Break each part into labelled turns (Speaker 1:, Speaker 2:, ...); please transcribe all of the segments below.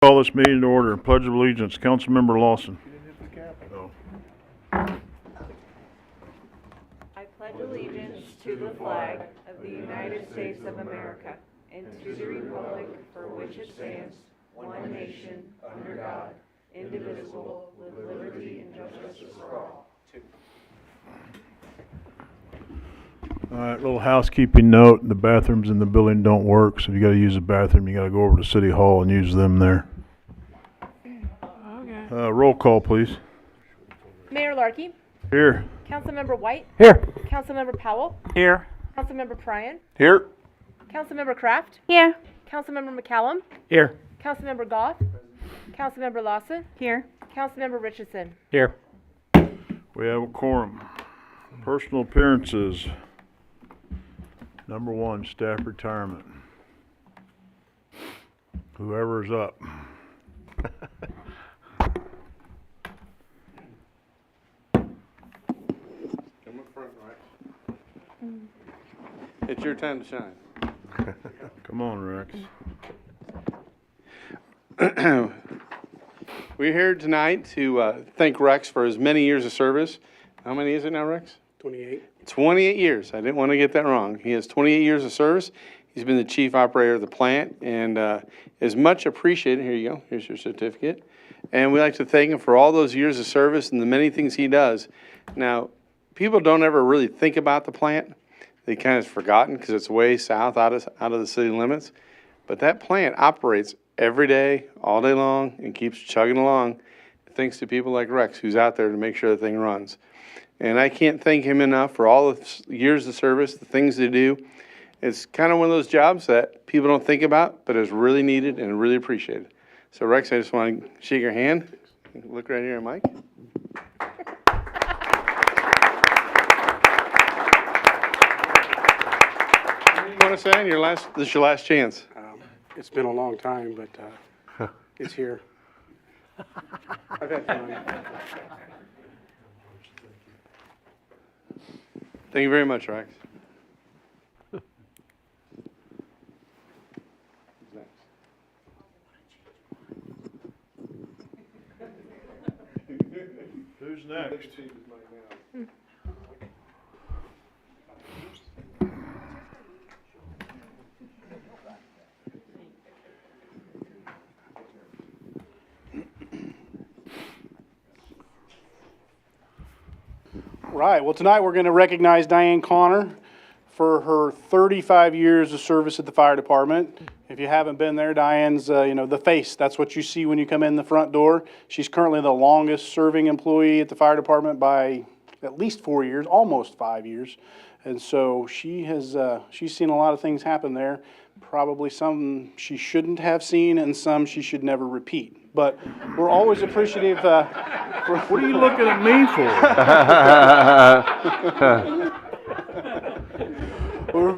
Speaker 1: Call this meeting to order. Pledge of Allegiance. Councilmember Lawson.
Speaker 2: I pledge allegiance to the flag of the United States of America and to the republic for which it stands, one nation, under God, indivisible, with liberty and justice for all.
Speaker 1: All right, little housekeeping note. The bathrooms in the building don't work, so if you gotta use the bathroom, you gotta go over to City Hall and use them there.
Speaker 2: Okay.
Speaker 1: Roll call, please.
Speaker 3: Mayor Larkey,
Speaker 1: Here.
Speaker 3: Councilmember White,
Speaker 4: Here.
Speaker 3: Councilmember Powell,
Speaker 4: Here.
Speaker 3: Councilmember Pryan,
Speaker 1: Here.
Speaker 3: Councilmember Kraft,
Speaker 2: Here.
Speaker 3: Councilmember McCallum,
Speaker 4: Here.
Speaker 3: Councilmember Goff, Councilmember Lawson,
Speaker 2: Here.
Speaker 3: Councilmember Richardson.
Speaker 4: Here.
Speaker 1: We have a quorum. Personal appearances. Number 1, staff retirement. Whoever's up.
Speaker 5: Come up front, Rex. It's your time to shine.
Speaker 1: Come on, Rex.
Speaker 5: We're here tonight to thank Rex for his many years of service. How many is it now, Rex?
Speaker 4: 28.
Speaker 5: 28 years. I didn't want to get that wrong. He has 28 years of service. He's been the chief operator of the plant and is much appreciated. Here you go. Here's your certificate. And we like to thank him for all those years of service and the many things he does. Now, people don't ever really think about the plant. They kind of forgotten because it's way south out of the city limits. But that plant operates every day, all day long, and keeps chugging along thanks to people like Rex, who's out there to make sure the thing runs. And I can't thank him enough for all the years of service, the things they do. It's kind of one of those jobs that people don't think about, but is really needed and really appreciated. So Rex, I just want to shake your hand. Look right here, Mike. What do you want to say on your last? This is your last chance.
Speaker 4: It's been a long time, but it's here. I've had fun.
Speaker 5: Thank you very much, Rex.
Speaker 1: Who's next?
Speaker 4: Right. Well, tonight we're going to recognize Diane Connor for her 35 years of service at the fire department. If you haven't been there, Diane's, the face. That's what you see when you come in the front door. She's currently the longest serving employee at the fire department by at least 4 years, almost 5 years. And so she's seen a lot of things happen there. Probably some she shouldn't have seen and some she should never repeat. But we're always appreciative.
Speaker 1: What are you looking at me for?
Speaker 4: We're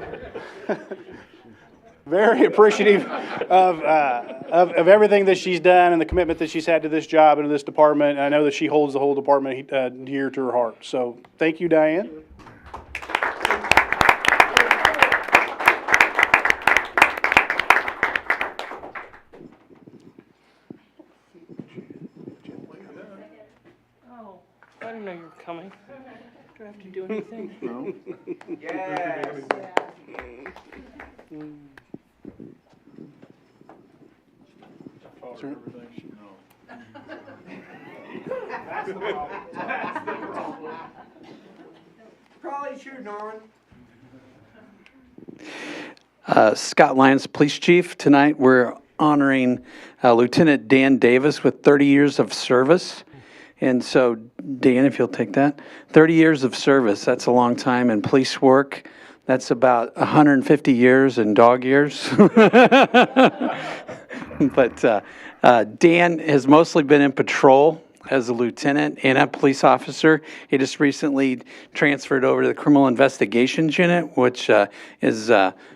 Speaker 4: very appreciative of everything that she's done and the commitment that she's had to this job and to this department. I know that she holds the whole department dear to her heart. So thank you, Diane.
Speaker 6: Oh, I didn't know you were coming. Do I have to do anything?
Speaker 1: No.
Speaker 6: Yes.
Speaker 1: Everything she knows.
Speaker 4: That's the problem.
Speaker 6: Probably true, Norman.
Speaker 7: Scott Lyons, Police Chief. Tonight we're honoring Lieutenant Dan Davis with 30 years of service. And so, Dan, if you'll take that. 30 years of service, that's a long time in police work. That's about 150 years in dog years. But Dan has mostly been in patrol as a lieutenant and a police officer. He just recently transferred over to the Criminal Investigations Unit, which is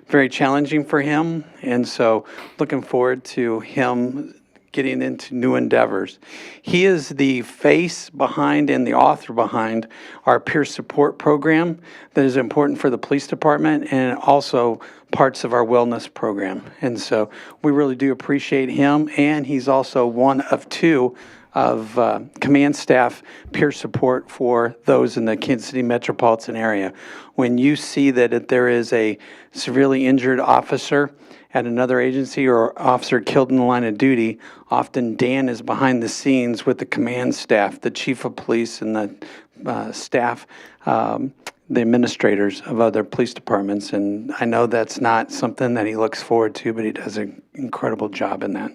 Speaker 7: very challenging for him. And so looking forward to him getting into new endeavors. He is the face behind and the author behind our peer support program that is important for the police department and also parts of our wellness program. And so we really do appreciate him, and he's also one of two of command staff peer support for those in the Kansas City metropolitan area. When you see that there is a severely injured officer at another agency or officer killed in the line of duty, often Dan is behind the scenes with the command staff, the chief of police and the staff, the administrators of other police departments. And I know that's not something that he looks forward to, but he does an incredible job in that.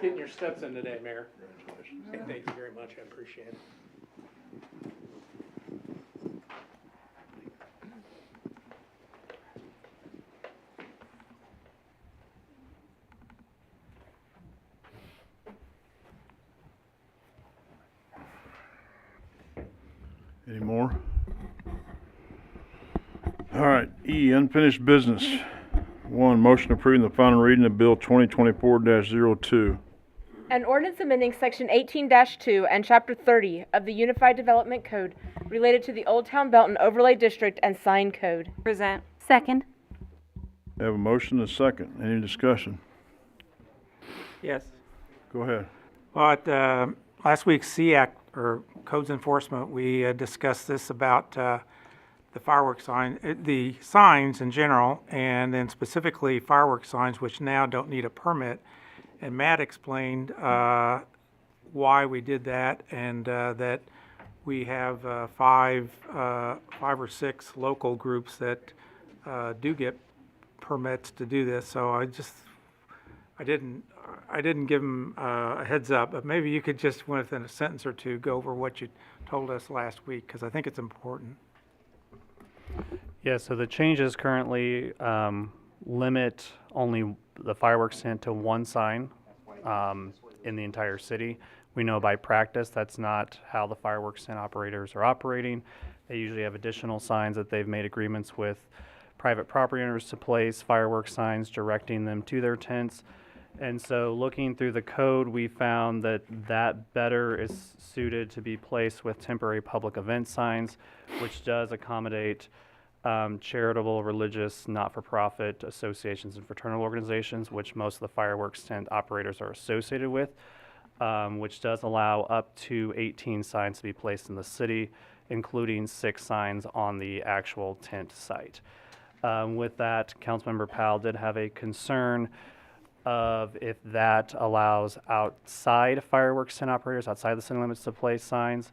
Speaker 4: Getting your steps in today, Mayor. Thank you very much. I appreciate it.
Speaker 1: Any more? All right, E, unfinished business. 1, motion approving the final reading of Bill 2024-02.
Speaker 3: An ordinance amending Section 18-2 and Chapter 30 of the Unified Development Code related to the Old Town Belton Overlay District and Sign Code.
Speaker 2: Present.
Speaker 8: Second.
Speaker 1: Have a motion and a second. Any discussion?
Speaker 9: Yes.
Speaker 1: Go ahead.
Speaker 9: Well, at last week's SEAC, or Codes Enforcement, we discussed this about the fireworks sign, the signs in general, and then specifically fireworks signs, which now don't need a permit. And Matt explained why we did that, and that we have five or six local groups that do get permits to do this. So I didn't give them a heads up, but maybe you could just, within a sentence or two, go over what you told us last week, because I think it's important.
Speaker 10: Yeah, so the changes currently limit only the fireworks tent to one sign in the entire city. We know by practice that's not how the fireworks tent operators are operating. They usually have additional signs that they've made agreements with private property owners to place fireworks signs directing them to their tents. And so looking through the code, we found that that better is suited to be placed with temporary public event signs, which does accommodate charitable, religious, not-for-profit associations and fraternal organizations, which most of the fireworks tent operators are associated with, which does allow up to 18 signs to be placed in the city, including 6 signs on the actual tent site. With that, Councilmember Powell did have a concern of if that allows outside fireworks tent operators, outside the city limits, to place signs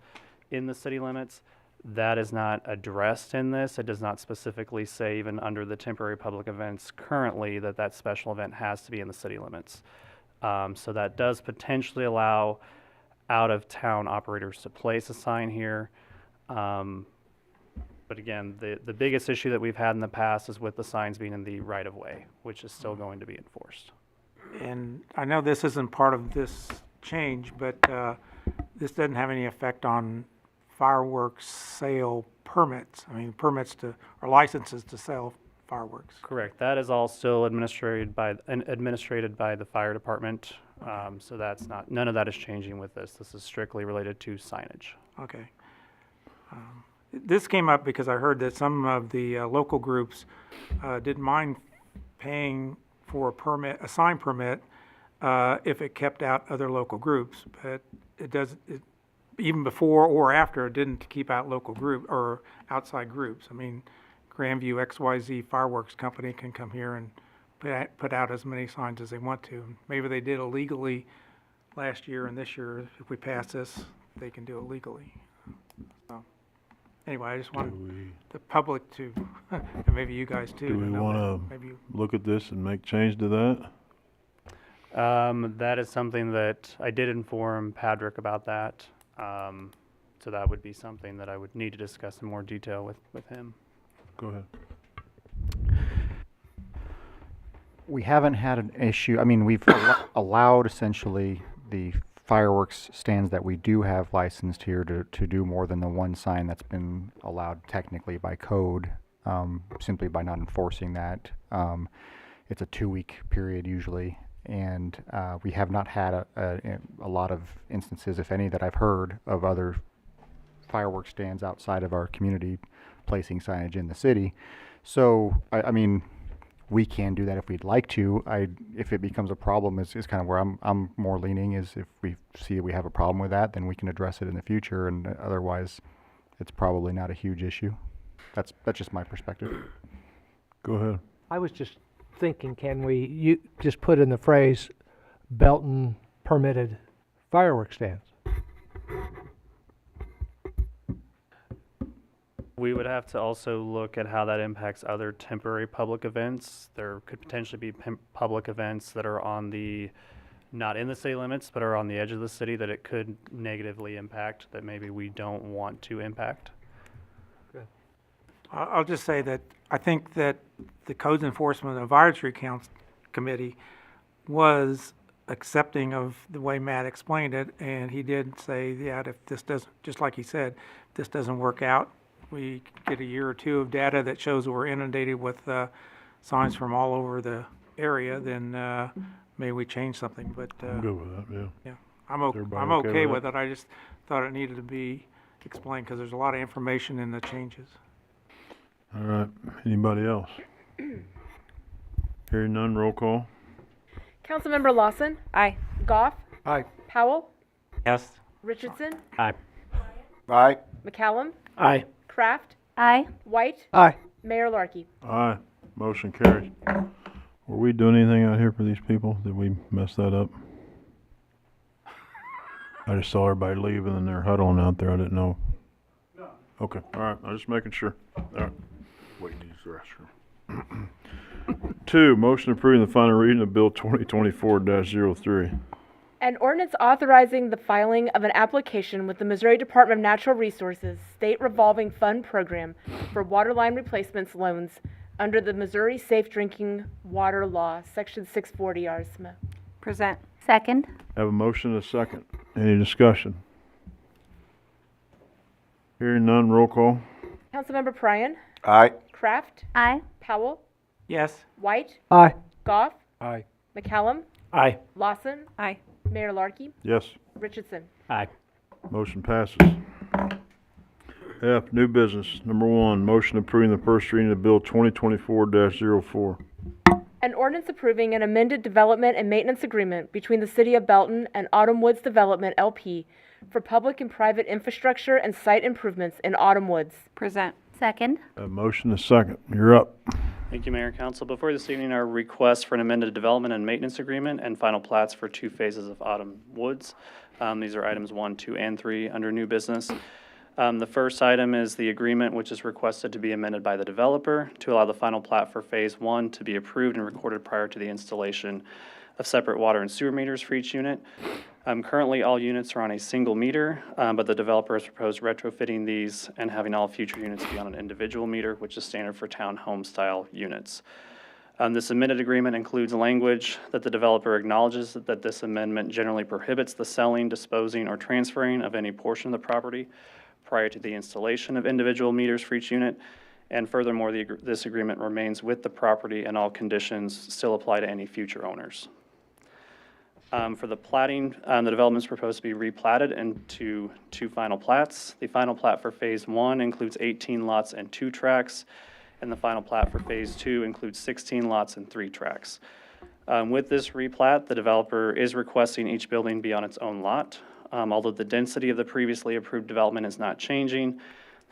Speaker 10: in the city limits. That is not addressed in this. It does not specifically say, even under the temporary public events currently, that that special event has to be in the city limits. So that does potentially allow out-of-town operators to place a sign here. But again, the biggest issue that we've had in the past is with the signs being in the right-of-way, which is still going to be enforced.
Speaker 9: And I know this isn't part of this change, but this doesn't have any effect on fireworks sale permits. I mean, permits to, or licenses to sell fireworks.
Speaker 10: Correct. That is all still administrated by the fire department. So that's not, none of that is changing with this. This is strictly related to signage.
Speaker 9: Okay. This came up because I heard that some of the local groups didn't mind paying for a permit, a sign permit, if it kept out other local groups, but it doesn't. Even before or after, it didn't keep out local group or outside groups. I mean, Grandview XYZ Fireworks Company can come here and put out as many signs as they want to. Maybe they did illegally last year, and this year, if we pass this, they can do it legally. So, anyway, I just want the public to, and maybe you guys too.
Speaker 1: Do we want to look at this and make change to that?
Speaker 10: That is something that I did inform Patrick about that. So that would be something that I would need to discuss in more detail with him.
Speaker 1: Go ahead.
Speaker 11: We haven't had an issue. I mean, we've allowed essentially the
Speaker 8: fireworks stands that we do have licensed here to do more than the one sign that's been allowed technically by code, simply by not enforcing that. It's a 2-week period usually, and we have not had a lot of instances, if any, that I've heard of other fireworks stands outside of our community placing signage in the city. So, I mean, we can do that if we'd like to. If it becomes a problem is kind of where I'm more leaning, is if we see we have a problem with that, then we can address it in the future, and otherwise it's probably not a huge issue. That's just my perspective.
Speaker 1: Go ahead.
Speaker 11: I was just thinking, can we just put in the phrase Belton permitted fireworks stands?
Speaker 10: We would have to also look at how that impacts other temporary public events. There could potentially be public events that are not in the city limits, but are on the edge of the city that it could negatively impact, that maybe we don't want to impact.
Speaker 9: I'll just say that I think that the Codes Enforcement Advisory Committee was accepting of the way Matt explained it, and he did say, yeah, if this doesn't, just like he said, if this doesn't work out, we get a year or two of data that shows we're inundated with signs from all over the area, then maybe we change something. But
Speaker 1: I'm good with that, yeah.
Speaker 9: yeah, I'm
Speaker 1: Everybody okay
Speaker 9: okay
Speaker 1: with
Speaker 9: with it. I just thought it needed to be explained because there's a lot of information in the changes.
Speaker 1: All right, anybody else? Hearing none, roll call.
Speaker 3: Councilmember Lawson.
Speaker 2: Aye.
Speaker 3: Goff.
Speaker 11: Aye.
Speaker 3: Powell.
Speaker 6: Yes.
Speaker 3: Richardson.
Speaker 6: Aye.
Speaker 4: Aye.
Speaker 3: McCallum.
Speaker 6: Aye.
Speaker 3: Kraft.
Speaker 2: Aye.
Speaker 3: White.
Speaker 11: Aye.
Speaker 3: Mayor Larkey.
Speaker 1: Aye, motion carries. Were we doing anything out here for these people? Did we mess that up? I just saw everybody leaving and they're huddling out there. I didn't know. No. Okay, all right, I'm just making sure. All right. Wait, use the restroom. 2, motion approving the final reading of Bill 2024-03.
Speaker 3: An ordinance authorizing the filing of an application with the Missouri Department of Natural Resources State Revolving Fund Program for waterline replacements loans under the Missouri Safe Drinking Water Law, Section 640 RSMA.
Speaker 2: Present. Second.
Speaker 1: Have a motion and a second. Any discussion? Hearing none, roll call.
Speaker 3: Councilmember Pryan.
Speaker 4: Aye.
Speaker 3: Kraft.
Speaker 2: Aye.
Speaker 3: Powell.
Speaker 9: Yes.
Speaker 3: White.
Speaker 11: Aye.
Speaker 3: Goff.
Speaker 11: Aye.
Speaker 3: McCallum.
Speaker 6: Aye.
Speaker 3: Lawson.
Speaker 2: Aye.
Speaker 3: Mayor Larkey.
Speaker 1: Yes,
Speaker 3: Richardson.
Speaker 6: Aye.
Speaker 1: motion passes. F, new business. Number 1, motion approving the first reading of Bill 2024-04.
Speaker 3: An ordinance approving an amended development and maintenance agreement between the City of Belton and Autumn Woods Development, LP, for public and private infrastructure and site improvements in Autumn Woods.
Speaker 2: Present. Second.
Speaker 1: A motion and a second. You're up.
Speaker 10: Thank you, Mayor and Council. Before this evening are requests for an amended development and maintenance agreement and final plats for 2 phases of Autumn Woods. These are items 1, 2, and 3 under new business. The first item is the agreement, which is requested to be amended by the developer to allow the final plat for Phase 1 to be approved and recorded prior to the installation of separate water and sewer meters for each unit. Currently, all units are on a single meter, but the developer has proposed retrofitting these and having all future units be on an individual meter, which is standard for townhome-style units. This amended agreement includes language that the developer acknowledges that this amendment generally prohibits the selling, disposing, or transferring of any portion of the property prior to the installation of individual meters for each unit. And furthermore, this agreement remains with the property and all conditions still apply to any future owners. For the platting, the development is proposed to be replatted into 2 final plats. The final plat for Phase 1 includes 18 lots and 2 tracks, and the final plat for Phase 2 includes 16 lots and 3 tracks. With this replat, the developer is requesting each building be on its own lot. Although the density of the previously approved development is not changing,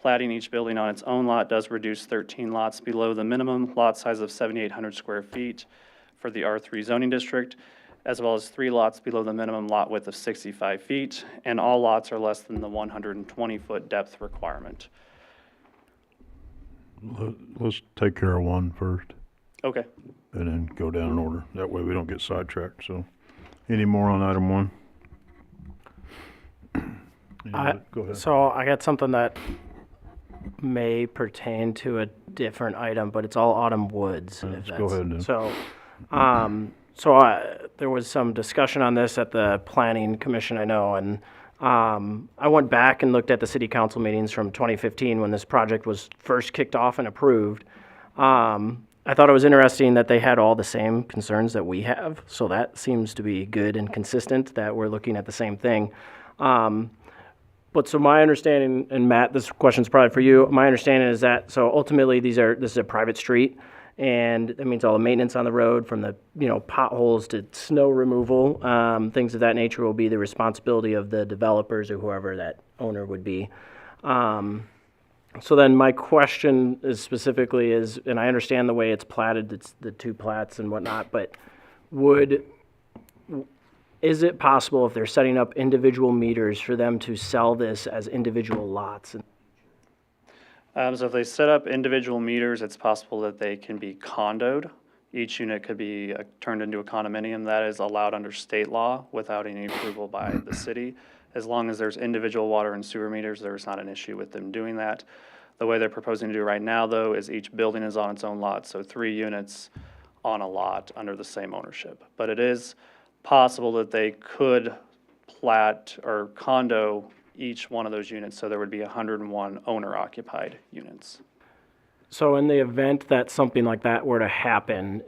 Speaker 10: platting each building on its own lot does reduce 13 lots below the minimum lot size of 7,800 square feet for the R3 zoning district, as well as 3 lots below the minimum lot width of 65 feet, and all lots are less than the 120-foot depth requirement.
Speaker 1: Let's take care of 1 first
Speaker 10: Okay.
Speaker 1: and then go down in order. That way we don't get sidetracked, so. Any more on item 1? Go ahead.
Speaker 6: So I got something that may pertain to a different item, but it's all Autumn Woods.
Speaker 1: Let's
Speaker 6: if
Speaker 1: go
Speaker 6: that's-
Speaker 1: ahead then.
Speaker 6: So,
Speaker 12: there was some discussion on this at the Planning Commission, I know, and I went back and looked at the city council meetings from 2015 when this project was first kicked off and approved. I thought it was interesting that they had all the same concerns that we have, so that seems to be good and consistent that we're looking at the same thing. But so my understanding, and Matt, this question's probably for you. My understanding is that, so ultimately this is a private street, and that means all the maintenance on the road, from the, potholes to snow removal, things of that nature, will be the responsibility of the developers or whoever that owner would be. So then my question is specifically is, and I understand the way it's platted, it's the two plats and whatnot, but is it possible, if they're setting up individual meters, for them to sell this as individual lots?
Speaker 10: So if they set up individual meters, it's possible that they can be condoed. Each unit could be turned into a condominium. That is allowed under state law without any approval by the city. As long as there's individual water and sewer meters, there's not an issue with them doing that. The way they're proposing to do right now, though, is each building is on its own lot, so 3 units on a lot under the same ownership. But it is possible that they could plat or condo each one of those units, so there would be 101 owner-occupied units.
Speaker 12: So in the event that something like that were to happen,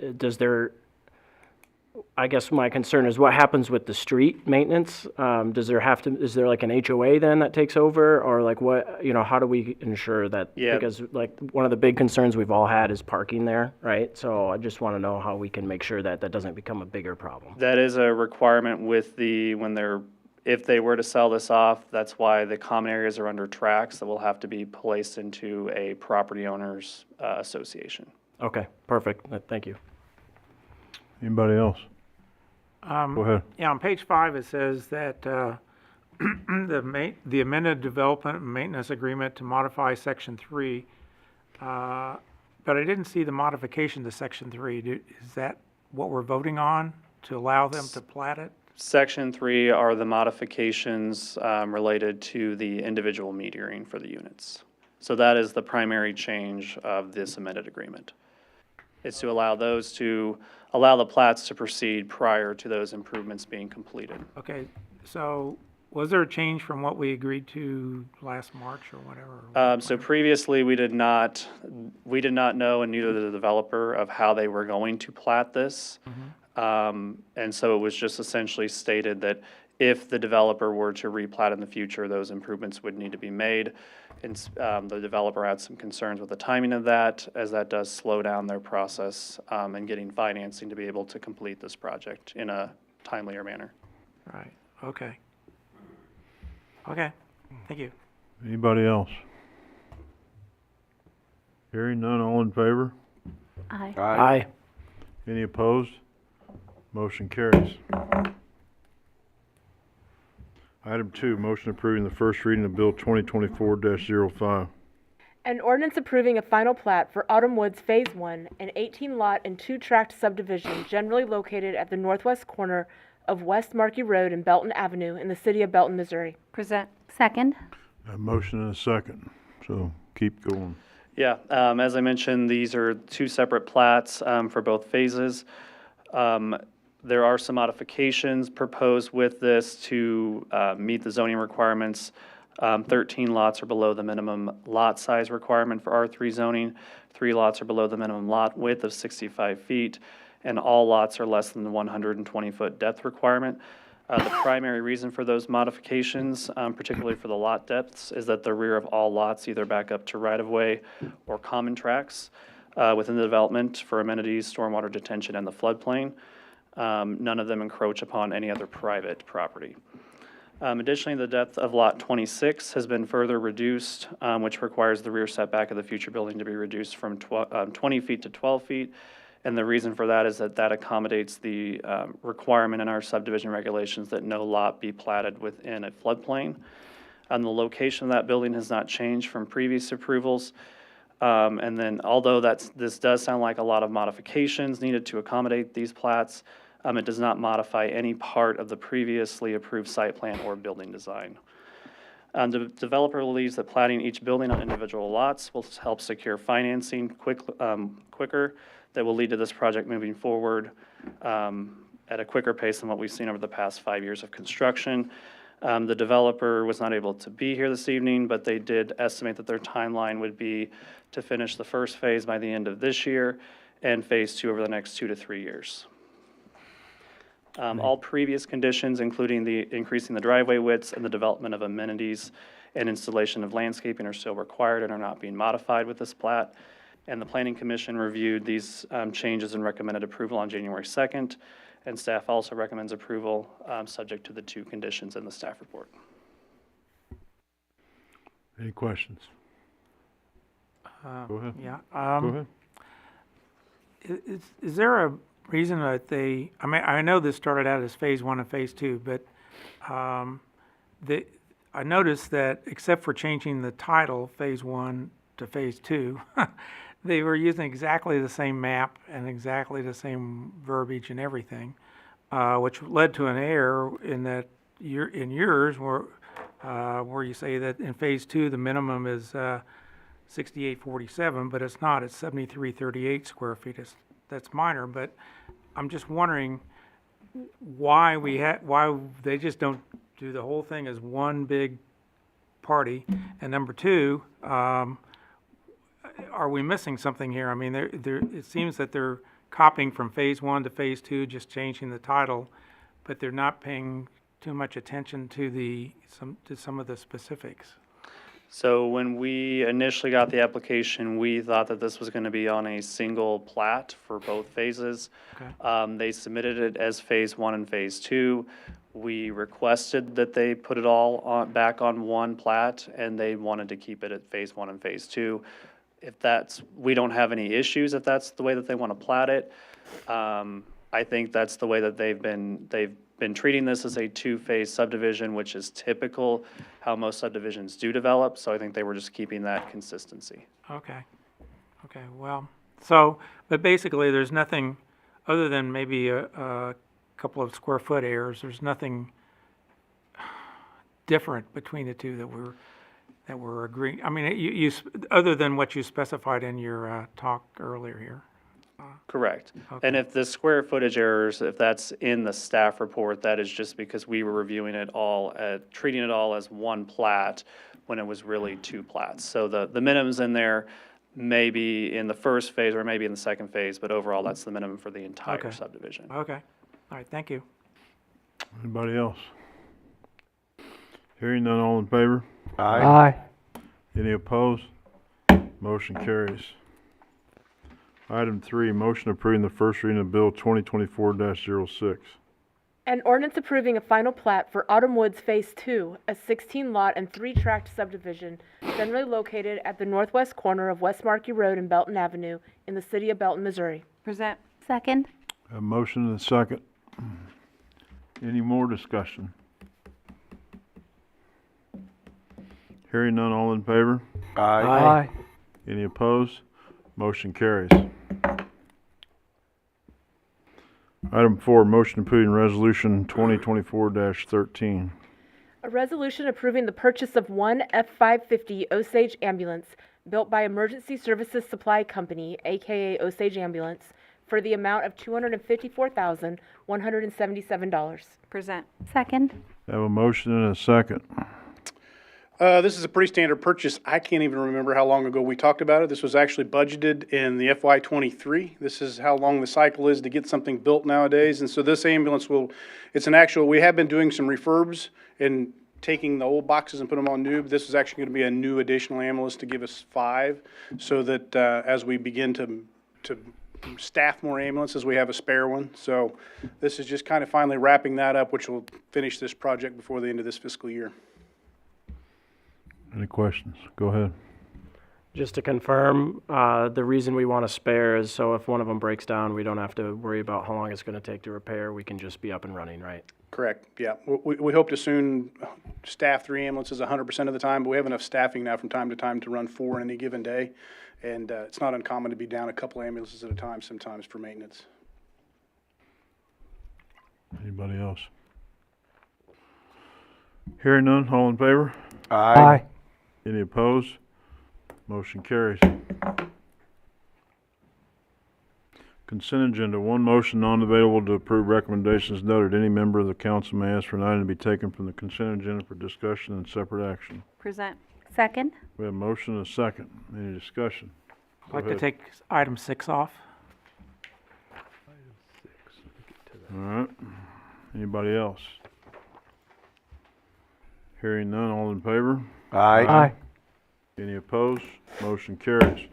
Speaker 12: I guess my concern is what happens with the street maintenance? Is there like an HOA then that takes over, or like what, how do we ensure that?
Speaker 10: Yeah.
Speaker 12: Because like one of the big concerns we've all had is parking there, right? So I just want to know how we can make sure that that doesn't become a bigger problem.
Speaker 10: That is a requirement with if they were to sell this off, that's why the common areas are under tracks that will have to be placed into a property owners association.
Speaker 12: Okay, perfect. Thank you.
Speaker 1: Anybody else? Go ahead.
Speaker 9: Yeah, on page 5, it says that the amended development and maintenance agreement to modify section 3, but I didn't see the modification to section 3. Is that what we're voting on, to allow them to plat it?
Speaker 10: Section 3 are the modifications related to the individual metering for the units. So that is the primary change of this amended agreement. It's to allow the plats to proceed prior to those improvements being completed.
Speaker 9: Okay, so was there a change from what we agreed to last March or whatever?
Speaker 10: So previously, we did not know, and neither did the developer, of how they were going to plat this. And so it was just essentially stated that if the developer were to replat in the future, those improvements would need to be made. And the developer had some concerns with the timing of that, as that does slow down their process in getting financing to be able to complete this project in a timelier manner.
Speaker 9: Right, okay. Okay, thank you.
Speaker 1: Anybody else? Hearing none, all in favor?
Speaker 2: Aye.
Speaker 12: Aye.
Speaker 1: Any opposed? Motion carries. Item 2, motion approving the first reading of Bill 2024-05.
Speaker 3: An ordinance approving a final plat for Autumn Woods Phase 1, an 18-lot and 2-tract subdivision generally located at the northwest corner of West Markey Road and Belton Avenue in the city of Belton, Missouri.
Speaker 2: Second.
Speaker 1: A motion and a second, so keep going.
Speaker 10: Yeah, as I mentioned, these are 2 separate plats for both phases. There are some modifications proposed with this to meet the zoning requirements. 13 lots are below the minimum lot size requirement for R3 zoning. 3 lots are below the minimum lot width of 65 feet, and all lots are less than the 120-foot depth requirement. The primary reason for those modifications, particularly for the lot depths, is that the rear of all lots either back up to right-of-way or common tracks within the development for amenities, stormwater detention, and the floodplain. None of them encroach upon any other private property. Additionally, the depth of lot 26 has been further reduced, which requires the rear setback of the future building to be reduced from 20 feet to 12 feet. And the reason for that is that accommodates the requirement in our subdivision regulations that no lot be platted within a floodplain. And the location of that building has not changed from previous approvals. And then although this does sound like a lot of modifications needed to accommodate these plats, it does not modify any part of the previously approved site plan or building design. The developer believes that platting each building on individual lots will help secure financing quicker, that will lead to this project moving forward at a quicker pace than what we've seen over the past 5 years of construction. The developer was not able to be here this evening, but they did estimate that their timeline would be to finish the first phase by the end of this year and phase 2 over the next 2 to 3 years. All previous conditions, including the increasing the driveway widths and the development of amenities and installation of landscaping, are still required and are not being modified with this plat. And the Planning Commission reviewed these changes and recommended approval on January 2nd. And staff also recommends approval, subject to the 2 conditions in the staff report.
Speaker 1: Any questions? Go ahead.
Speaker 9: Yeah.
Speaker 1: Go ahead.
Speaker 9: Is there a reason that I mean, I know this started out as phase 1 and phase 2, but I noticed that except for changing the title, phase 1 to phase 2, they were using exactly the same map and exactly the same verbiage and everything, which led to an error in that in yours where you say that in phase 2 the minimum is 6847, but it's not. It's 7338 square feet. That's minor, but I'm just wondering why they just don't do the whole thing as one big party. And number 2, are we missing something here? I mean, it seems that they're copying from phase 1 to phase 2, just changing the title, but they're not paying too much attention to some of the specifics.
Speaker 10: So when we initially got the application, we thought that this was going to be on a single plat for both phases.
Speaker 9: Okay.
Speaker 10: They submitted it as phase 1 and phase 2. We requested that they put it all back on one plat, and they wanted to keep it at phase 1 and phase 2. We don't have any issues if that's the way that they want to plat it. I think that's the way that they've been treating this as a 2-phase subdivision, which is typical how most subdivisions do develop. So I think they were just keeping that consistency.
Speaker 9: Okay. Well, but basically there's nothing other than maybe a couple of square foot errors. There's nothing different between the two that we're agreeing. I mean, you other than what you specified in your talk earlier here.
Speaker 10: Correct.
Speaker 9: Okay.
Speaker 10: And if the square footage errors, if that's in the staff report, that is just because we were reviewing it all, treating it all as one plat when it was really 2 plats. So the minimums in there may be in the first phase or maybe in the second phase, but overall that's the minimum for the entire subdivision.
Speaker 9: Okay. All right. Thank you.
Speaker 1: Anybody else? Hearing none, all in favor?
Speaker 11: Aye.
Speaker 1: Any opposed? Motion carries. Item 3, motion approving the first reading of Bill 2024-06.
Speaker 3: An ordinance approving a final plat for Autumn Woods Phase 2, a 16-lot and 3-tract subdivision generally located at the northwest corner of West Markey Road and Belton Avenue in the city of Belton, Missouri.
Speaker 2: Present.
Speaker 13: Second.
Speaker 1: A motion and a second. Any more discussion? Hearing none, all in favor?
Speaker 11: Aye.
Speaker 1: Any opposed? Motion carries. Item 4, motion approving resolution 2024-13.
Speaker 3: A resolution approving the purchase of one F-550 Osage ambulance built by Emergency Services Supply Company, aka Osage Ambulance, for the amount of $254,177.
Speaker 2: Present.
Speaker 13: Second.
Speaker 1: Have a motion and a second.
Speaker 4: This is a pretty standard purchase. I can't even remember how long ago we talked about it. This was actually budgeted in the FY23. This is how long the cycle is to get something built nowadays. And so this ambulance we have been doing some refurbs and taking the old boxes and put them on new. But this is actually going to be a new additional ambulance to give us 5 so that as we begin to staff more ambulances, we have a spare one. So this is just kind of finally wrapping that up, which will finish this project before the end of this fiscal year.
Speaker 1: Any questions? Go ahead.
Speaker 12: Just to confirm, the reason we want a spare is so if one of them breaks down, we don't have to worry about how long it's going to take to repair. We can just be up and running, right?
Speaker 4: Correct, yeah. We hope to soon staff 3 ambulances 100% of the time, but we have enough staffing now from time to time to run 4 on any given day. And it's not uncommon to be down a couple ambulances at a time sometimes for maintenance.
Speaker 1: Anybody else? Hearing none, all in favor?
Speaker 11: Aye.
Speaker 1: Any opposed? Motion carries. Consent agenda. One motion non-available to approve recommendations noted. Any member of the council may ask for an item to be taken from the consent agenda for discussion and separate action.
Speaker 2: Present.
Speaker 13: Second.
Speaker 1: We have a motion and a second. Any discussion?
Speaker 9: I'd like
Speaker 1: Go
Speaker 9: to
Speaker 1: ahead.
Speaker 9: take item 6 off.
Speaker 1: All right. Anybody else? Hearing none, all in favor?
Speaker 11: Aye.
Speaker 1: Any opposed? Motion carries.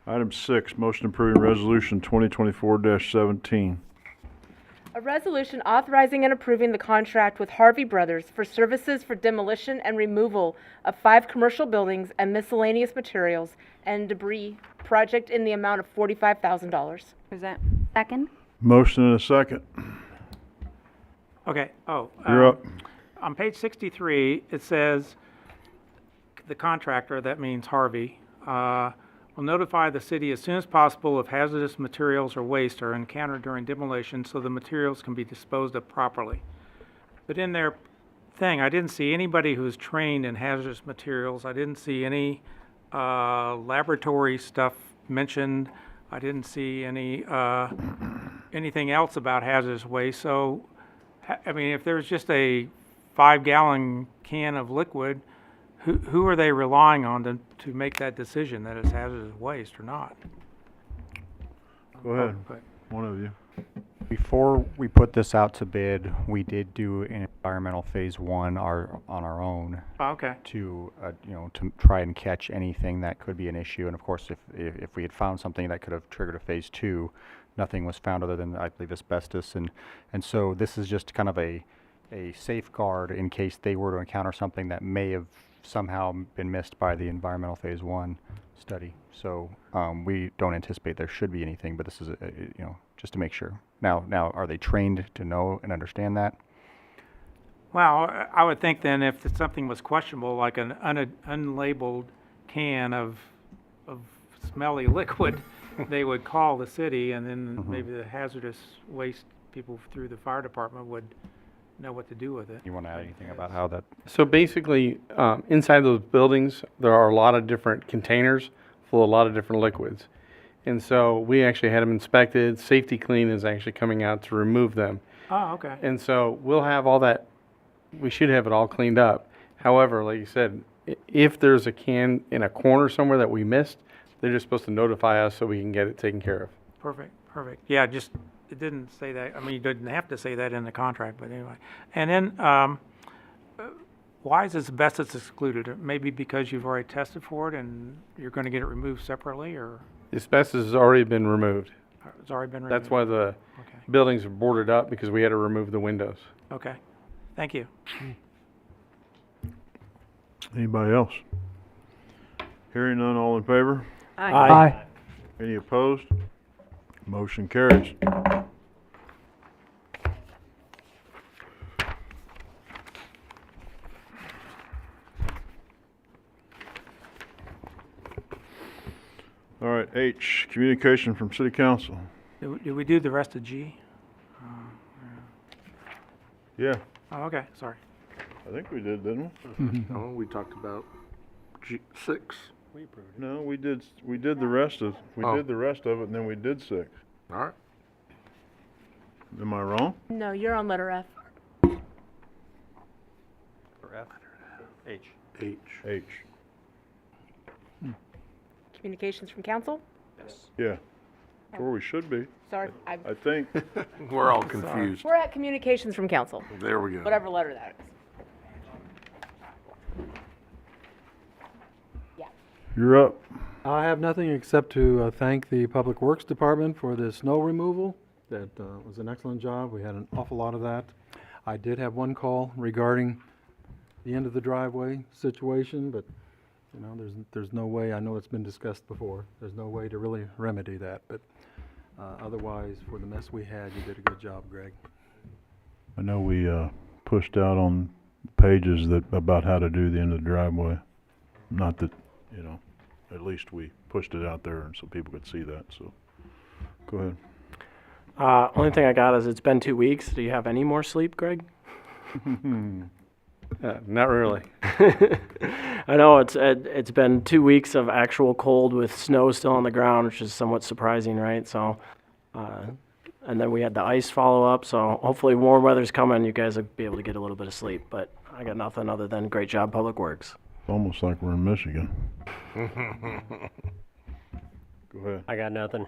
Speaker 1: Item 6, motion approving resolution 2024-17.
Speaker 3: A resolution authorizing and approving the contract with Harvey Brothers for services for demolition and removal of 5 commercial buildings and miscellaneous materials and debris project in the amount of $45,000.
Speaker 2: Present.
Speaker 13: Second.
Speaker 1: Motion and a second.
Speaker 9: Okay,
Speaker 1: You're up.
Speaker 9: on page 63, it says, the contractor, that means Harvey, will notify the city as soon as possible if hazardous materials or waste are encountered during demolition so the materials can be disposed of properly. But in their thing, I didn't see anybody who's trained in hazardous materials. I didn't see any laboratory stuff mentioned. I didn't see any anything else about hazardous waste. So, I mean, if there's just a 5-gallon can of liquid, who are they relying on to make that decision that it's hazardous waste or not?
Speaker 1: Go ahead,
Speaker 9: But-
Speaker 1: one of you.
Speaker 8: Before we put this out to bid, we did do an environmental phase 1 on our own
Speaker 9: Oh, okay.
Speaker 8: to, to try and catch anything that could be an issue. And of course, if we had found something that could have triggered a phase 2, nothing was found other than, I believe, asbestos. And so this is just kind of a safeguard in case they were to encounter something that may have somehow been missed by the environmental phase 1 study. So we don't anticipate there should be anything, but this is, just to make sure. Now, are they trained to know and understand that?
Speaker 9: Well, I would think then if something was questionable, like an unlabeled can of smelly liquid, they would call the city, and then maybe the hazardous waste people through the fire department would know what to do with it.
Speaker 8: You want to add anything about how that?
Speaker 5: So basically, inside those buildings, there are a lot of different containers full of a lot of different liquids. And so we actually had them inspected. Safety Clean is actually coming out to remove them.
Speaker 9: Oh, okay.
Speaker 5: And so we'll have all that, we should have it all cleaned up. However, like you said, if there's a can in a corner somewhere that we missed, they're just supposed to notify us so we can get it taken care of.
Speaker 9: Perfect. Yeah, just, it didn't say that, I mean, you didn't have to say that in the contract, but anyway. And then, why is asbestos excluded? Maybe because you've already tested for it and you're gonna get it removed separately, or
Speaker 5: Asbestos has already been removed.
Speaker 9: it's already been removed?
Speaker 5: That's why the
Speaker 9: Okay,
Speaker 5: buildings are boarded up, because we had to remove the windows.
Speaker 9: okay. Thank you.
Speaker 1: Anybody else? Hearing none, all in favor?
Speaker 11: Aye.
Speaker 1: Any opposed? Motion carries. All right, H, communication from city council.
Speaker 9: Did we do the rest of G?
Speaker 1: Yeah,
Speaker 9: Oh, okay, sorry.
Speaker 1: I think we did, didn't we?
Speaker 14: No, we talked about G6.
Speaker 1: No, we did the rest of,
Speaker 14: Oh.
Speaker 1: did the rest of it, and then we did 6.
Speaker 14: All right.
Speaker 1: Am I wrong?
Speaker 3: No, you're on letter F.
Speaker 14: H.
Speaker 1: H.
Speaker 3: Communications from council?
Speaker 1: Yeah. That's where we should be,
Speaker 3: Sorry,
Speaker 1: I think.
Speaker 14: We're all confused.
Speaker 3: we're at communications from council,
Speaker 14: There we go.
Speaker 3: whatever letter that is.
Speaker 1: You're up.
Speaker 15: I have nothing except to thank the Public Works Department for the snow removal. That was an excellent job. We had an awful lot of that. I did have one call regarding the end of the driveway situation, but, there's no way, I know it's been discussed before, there's no way to really remedy that, but otherwise, for the mess we had, you did a good job, Greg.
Speaker 1: I know we pushed out on pages about how to do the end of the driveway. Not that, at least we pushed it out there and so people could see that, so. Go ahead.
Speaker 12: Only thing I got is it's been 2 weeks. Do you have any more sleep, Greg?
Speaker 5: Not really.
Speaker 12: I know it's been 2 weeks of actual cold with snow still on the ground, which is somewhat surprising, right? So, and then we had the ice follow up. So hopefully warm weather's coming. You guys will be able to get a little bit of sleep. But I got nothing other than great job, Public Works.
Speaker 1: Almost like we're in Michigan. Go ahead.
Speaker 13: I got nothing.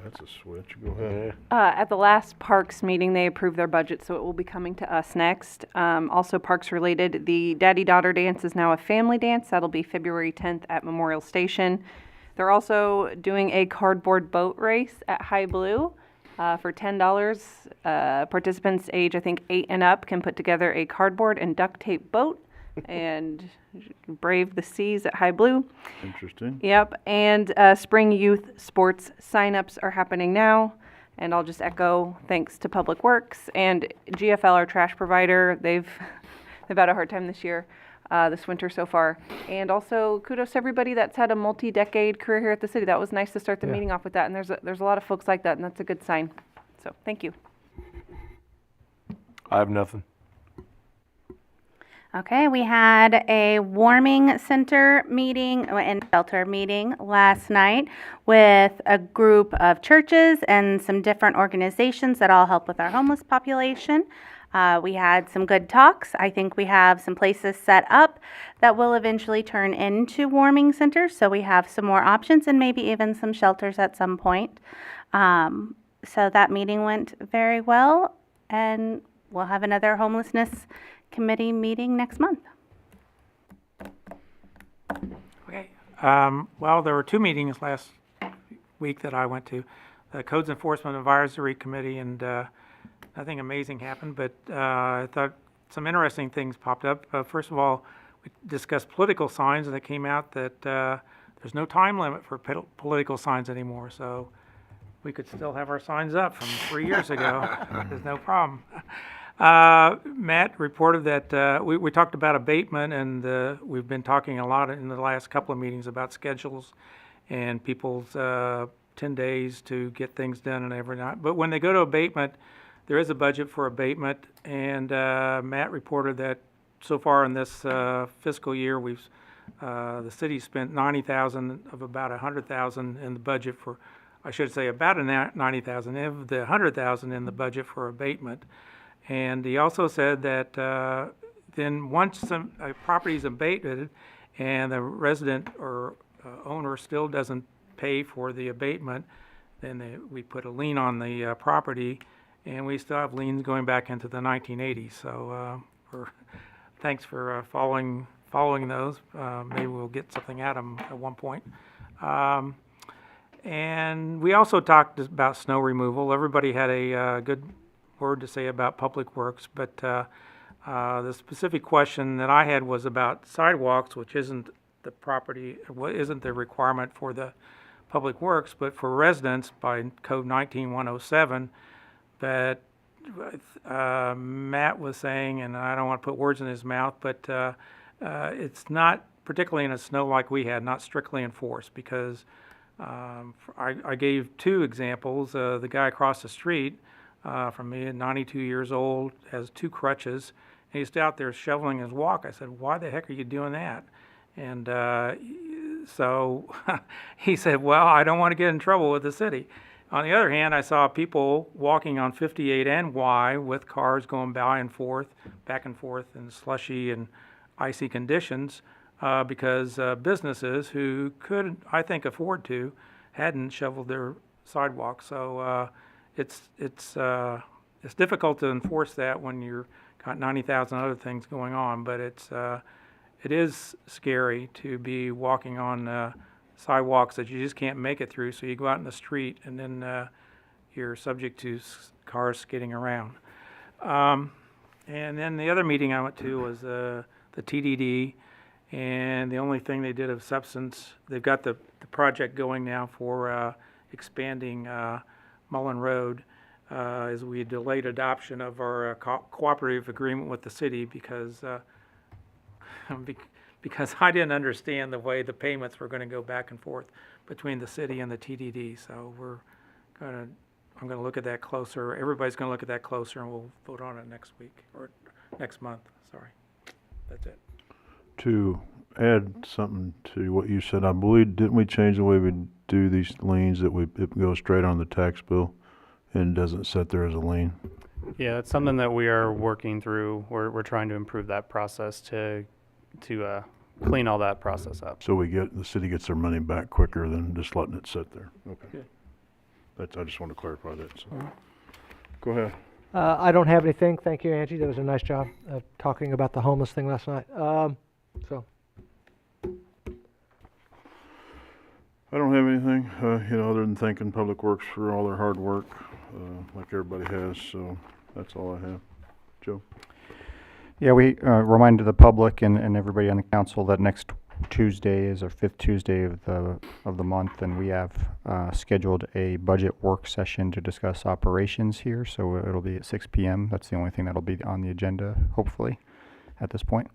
Speaker 1: That's a switch. Go ahead.
Speaker 2: At the last Parks meeting, they approved their budget, so it will be coming to us next. Also Parks related, the Daddy-Daughter Dance is now a family dance. That'll be February 10th at Memorial Station. They're also doing a cardboard boat race at High Blue for $10. Participants age, I think, 8 and up can put together a cardboard and duct tape boat and brave the seas at High Blue.
Speaker 1: Interesting.
Speaker 2: Yep, and spring youth sports signups are happening now. And I'll just echo thanks to Public Works and GFL, our trash provider. They've had a hard time this winter so far. And also kudos to everybody that's had a multi-decade career here at the city. That was nice to start the meeting off with that. And there's a lot of folks like that, and that's a good sign. So thank you.
Speaker 14: I have nothing.
Speaker 16: Okay, we had a warming center meeting and shelter meeting last night with a group of churches and some different organizations that all help with our homeless population. We had some good talks. I think we have some places set up that will eventually turn into warming centers, so we have some more options and maybe even some shelters at some point. So that meeting went very well, and we'll have another homelessness committee meeting next month.
Speaker 9: Okay. Well, there were 2 meetings last week that I went to. The Codes Enforcement Advisory Committee, and nothing amazing happened, but I thought some interesting things popped up. First of all, we discussed political signs, and it came out that there's no time limit for political signs anymore, so we could still have our signs up from 3 years ago. There's no problem. Matt reported that we talked about abatement, and we've been talking a lot in the last couple of meetings about schedules and people's 10 days to get things done and every night. But when they go to abatement, there is a budget for abatement, and Matt reported that so far in this fiscal year, the city spent $90,000 of about $100,000 in the budget for, I should say, about $90,000 of the $100,000 in the budget for abatement. And he also said that then once some property is abated and the resident or owner still doesn't pay for the abatement, then we put a lien on the property, and we still have liens going back into the 1980s. So thanks for following those. Maybe we'll get something out of them at one point. And we also talked about snow removal. Everybody had a good word to say about Public Works, but the specific question that I had was about sidewalks, which isn't the requirement for the Public Works, but for residents by Code 19107. That Matt was saying, and I don't want to put words in his mouth, but it's not, particularly in a snow like we had, not strictly enforced, because I gave 2 examples. The guy across the street from me, at 92 years old, has 2 crutches, and he's out there shoveling his walk. I said, why the heck are you doing that? And so he said, well, I don't want to get in trouble with the city. On the other hand, I saw people walking on 58 and Y with cars going back and forth in slushy and icy conditions because businesses who could, I think, afford to, hadn't shoveled their sidewalks. So it's difficult to enforce that when you've got 90,000 other things going on, but it is scary to be walking on sidewalks that you just can't make it through, so you go out in the street and then you're subject to cars skidding around. And then the other meeting I went to was the TDD, and the only thing they did of substance, they've got the project going now for expanding Mullen Road, as we delayed adoption of our cooperative agreement with the city because I didn't understand the way the payments were going to go back and forth between the city and the TDD. So I'm going to look at that closer. Everybody's going to look at that closer, and we'll vote on it next week or next month. Sorry. That's it.
Speaker 1: To add something to what you said, I believe, didn't we change the way we do these liens, that it goes straight on the tax bill and doesn't sit there as a lien?
Speaker 10: Yeah, it's something that we are working through. We're trying to improve that process to clean all that process up.
Speaker 1: So the city gets their money back quicker than just letting it sit there. Okay. I just want to clarify that, so. Go ahead.
Speaker 11: I don't have anything. Thank you, Angie. That was a nice job of talking about the homeless thing last night. So,
Speaker 1: I don't have anything, other than thanking Public Works for all their hard work, like everybody has, so that's all I have. Joe?
Speaker 8: Yeah, we reminded the public and everybody on the council that next Tuesday is our 5th Tuesday of the month, and we have scheduled a budget work session to discuss operations here. So it'll be at 6 p.m. That's the only thing that'll be on the agenda, hopefully, at this point.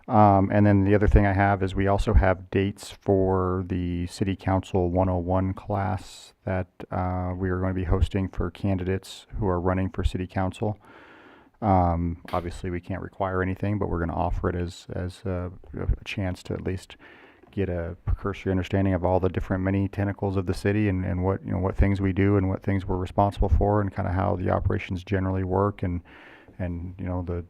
Speaker 8: And then the other thing I have is we also have dates for the City Council 101 class that we are going to be hosting for candidates who are running for City Council. Obviously, we can't require anything, but we're going to offer it as a chance to at least get a cursory understanding of all the different many tentacles of the city and what things we do and what things we're responsible for, and kind of how the operations generally work, and the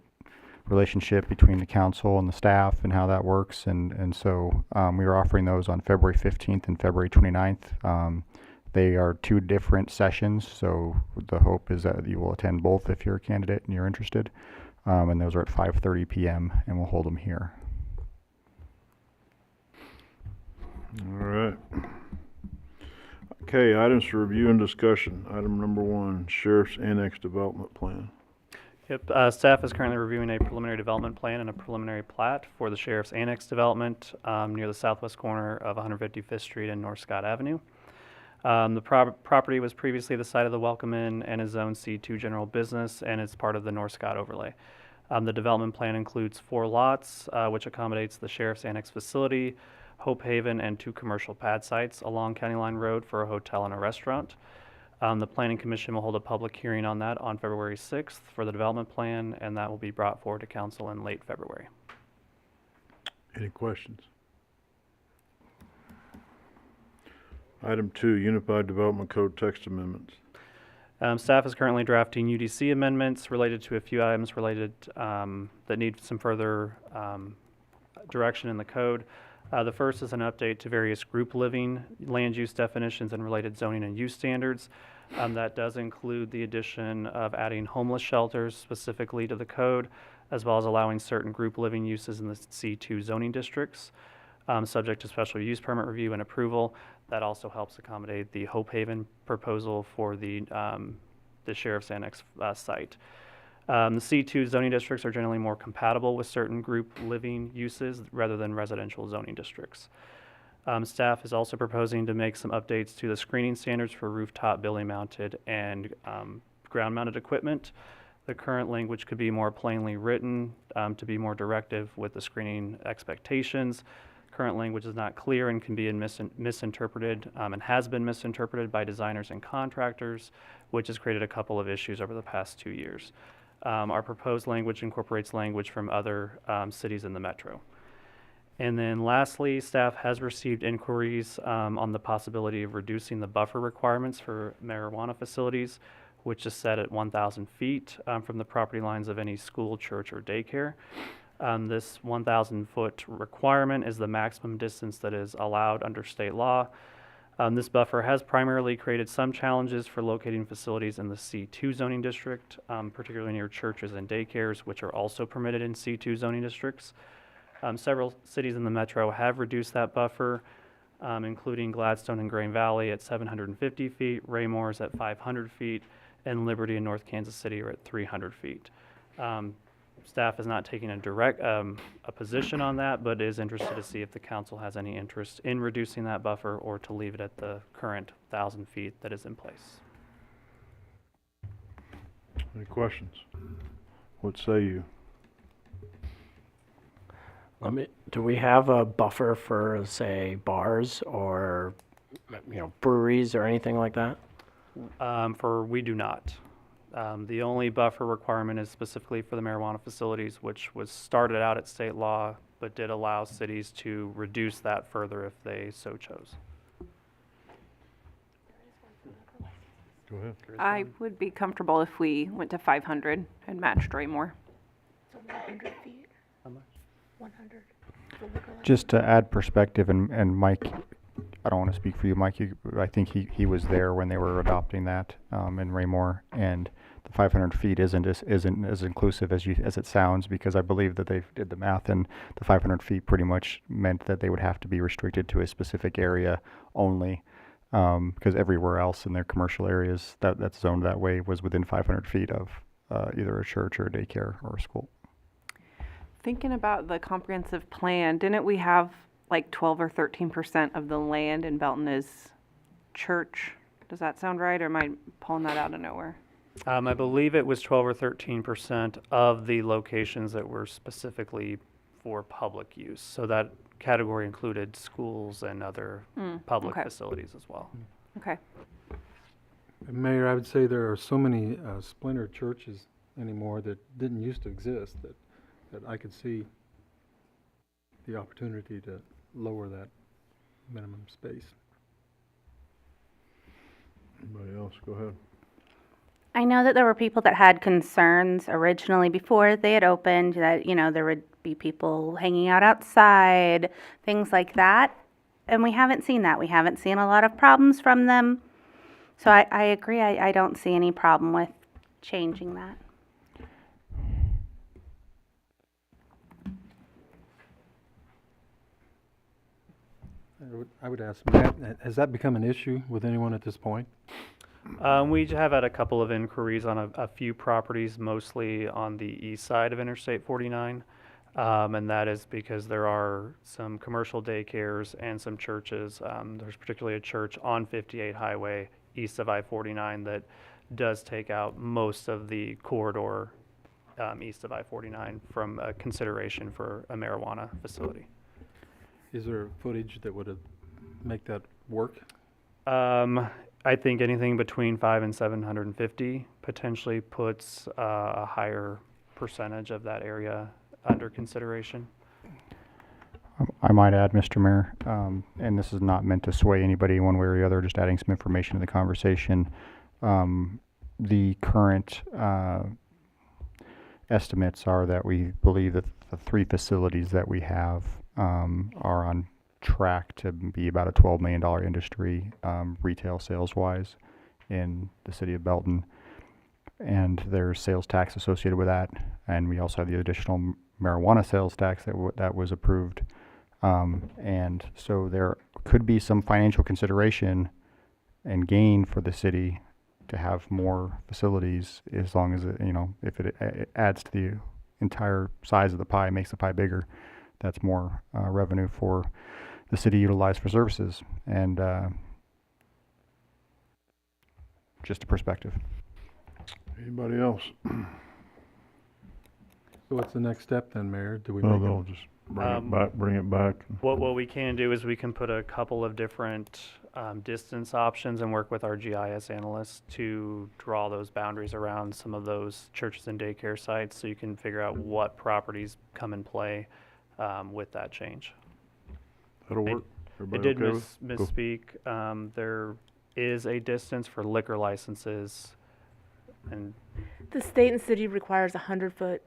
Speaker 8: relationship between the council and the staff and how that works. And so we are offering those on February 15th and February 29th. They are 2 different sessions, so the hope is that you will attend both if you're a candidate and you're interested. And those are at 5:30 p.m. and we'll hold them here.
Speaker 1: All right. Okay, items for review and discussion. Item number 1, Sheriff's Annex Development Plan.
Speaker 10: Yep, staff is currently reviewing a preliminary development plan and a preliminary plat for the Sheriff's Annex development near the southwest corner of 155th Street and North Scott Avenue. The property was previously the site of the Welcome Inn and is Zone C2 general business, and it's part of the North Scott overlay. The development plan includes 4 lots, which accommodates the Sheriff's Annex facility, Hope Haven, and 2 commercial pad sites along County Line Road for a hotel and a restaurant. The Planning Commission will hold a public hearing on that on February 6th for the development plan, and that will be brought forward to council in late February.
Speaker 1: Any questions? Item 2, Unified Development Code text amendments.
Speaker 10: Staff is currently drafting UDC amendments related to a few items that need some further direction in the code. The first is an update to various group living, land use definitions, and related zoning and use standards. That does include the addition of adding homeless shelters specifically to the code, as well as allowing certain group living uses in the C2 zoning districts, subject to special use permit review and approval. That also helps accommodate the Hope Haven proposal for the Sheriff's Annex site. The C2 zoning districts are generally more compatible with certain group living uses rather than residential zoning districts. Staff is also proposing to make some updates to the screening standards for rooftop building mounted and ground mounted equipment. The current language could be more plainly written to be more directive with the screening expectations. Current language is not clear and can be misinterpreted and has been misinterpreted by designers and contractors, which has created a couple of issues over the past 2 years. Our proposed language incorporates language from other cities in the metro. And then lastly, staff has received inquiries on the possibility of reducing the buffer requirements for marijuana facilities, which is set at 1,000 feet from the property lines of any school, church, or daycare. This 1,000-foot requirement is the maximum distance that is allowed under state law. This buffer has primarily created some challenges for locating facilities in the C2 zoning district, particularly near churches and daycares, which are also permitted in C2 zoning districts. Several cities in the metro have reduced that buffer, including Gladstone and Grain Valley at 750 feet, Raymores at 500 feet, and Liberty and North Kansas City are at 300 feet. Staff is not taking a position on that, but is interested to see if the council has any interest in reducing that buffer or to leave it at the current 1,000 feet that is in place.
Speaker 1: Any questions? What say you?
Speaker 12: Do we have a buffer for, say, bars or, breweries or anything like that?
Speaker 10: We do not. The only buffer requirement is specifically for the marijuana facilities, which was started out at state law, but did allow cities to reduce that further if they so chose.
Speaker 1: Go ahead.
Speaker 2: I would be comfortable if we went to 500 and matched Raymore.
Speaker 3: So 100 feet? How much? 100.
Speaker 8: Just to add perspective, and Mike, I don't want to speak for you, Mike, I think he was there when they were adopting that in Raymore, and the 500 feet isn't as inclusive as it sounds, because I believe that they did the math, and the 500 feet pretty much meant that they would have to be restricted to a specific area only, because everywhere else in their commercial areas that's zoned that way was within 500 feet of either a church or a daycare or a school.
Speaker 2: Thinking about the comprehensive plan, didn't we have like 12 or 13% of the land in Belton is church? Does that sound right, or am I pulling that out of nowhere?
Speaker 10: I believe it was 12 or 13% of the locations that were specifically for public use. So that category included schools and other public
Speaker 2: okay.
Speaker 10: facilities as well.
Speaker 2: Okay.
Speaker 15: Mayor, I would say there are so many splinter churches anymore that didn't used to exist that I could see the opportunity to lower that minimum space.
Speaker 1: Anybody else? Go ahead.
Speaker 16: I know that there were people that had concerns originally before they had opened that, there would be people hanging out outside, things like that. And we haven't seen that. We haven't seen a lot of problems from them. So I agree. I don't see any problem with changing that.
Speaker 15: I would ask Matt, has that become an issue with anyone at this point?
Speaker 10: We have had a couple of inquiries on a few properties, mostly on the east side of Interstate 49. And that is because there are some commercial daycares and some churches. There's particularly a church on 58 Highway east of I-49 that does take out most of the corridor east of I-49 from a consideration for a marijuana facility.
Speaker 15: Is there footage that would make that work?
Speaker 10: I think anything between 5 and 750 potentially puts a higher percentage of that area under consideration.
Speaker 8: I might add, Mr. Mayor, and this is not meant to sway anybody one way or the other, just adding some information to the conversation. The current estimates are that we believe that the 3 facilities that we have are on track to be about a $12 million industry retail sales-wise in the city of Belton. And there's sales tax associated with that, and we also have the additional marijuana sales tax that was approved. And so there could be some financial consideration and gain for the city to have more facilities, as long as if it adds to the entire size of the pie, makes the pie bigger. That's more revenue for the city utilized for services, and just a perspective.
Speaker 1: Anybody else?
Speaker 15: So what's the next step then, Mayor? Do we
Speaker 1: Well,
Speaker 15: make
Speaker 1: they'll just bring it back.
Speaker 10: What we can do is we can put a couple of different distance options and work with our GIS analysts to draw those boundaries around some of those churches and daycare sites, so you can figure out what properties come in play with that change.
Speaker 1: That'll work.
Speaker 10: It
Speaker 1: Everybody
Speaker 10: did
Speaker 1: okay with? Go.
Speaker 10: misspeak. There is a distance for liquor licenses, and
Speaker 3: The state and city requires a 100-foot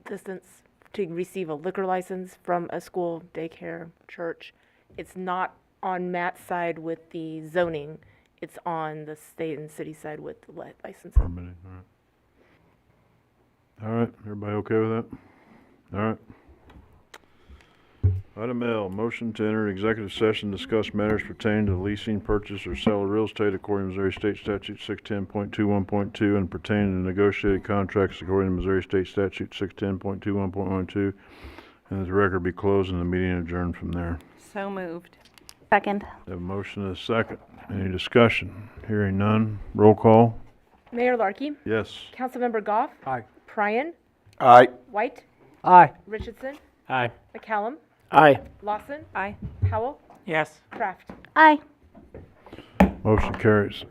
Speaker 3: distance to receive a liquor license from a school, daycare, church. It's not on Matt's side with the zoning. It's on the state and city side with the licensing.
Speaker 1: Permitting, all right. All right, everybody okay with that? All right. Item L, motion to enter executive session, discuss matters pertaining to leasing, purchase, or sale of real estate according to Missouri State Statute 610.21.2 and pertaining to negotiated contracts according to Missouri State Statute 610.21.12, and that the record be closed and the meeting adjourned from there.
Speaker 2: So moved.
Speaker 16: Second.
Speaker 1: Have a motion and a second. Any discussion? Hearing none. Roll call.
Speaker 3: Mayor Larkey,
Speaker 1: Yes.
Speaker 3: Councilmember Goff,
Speaker 15: Aye.
Speaker 3: Pryan,
Speaker 14: Aye.
Speaker 3: White,
Speaker 11: Aye.
Speaker 3: Richardson,
Speaker 12: Aye.
Speaker 3: McCallum,
Speaker 12: Aye.
Speaker 3: Lawson,
Speaker 2: Aye.
Speaker 3: Howell,
Speaker 9: Yes.
Speaker 3: Kraft.
Speaker 16: Aye.
Speaker 1: Motion carries.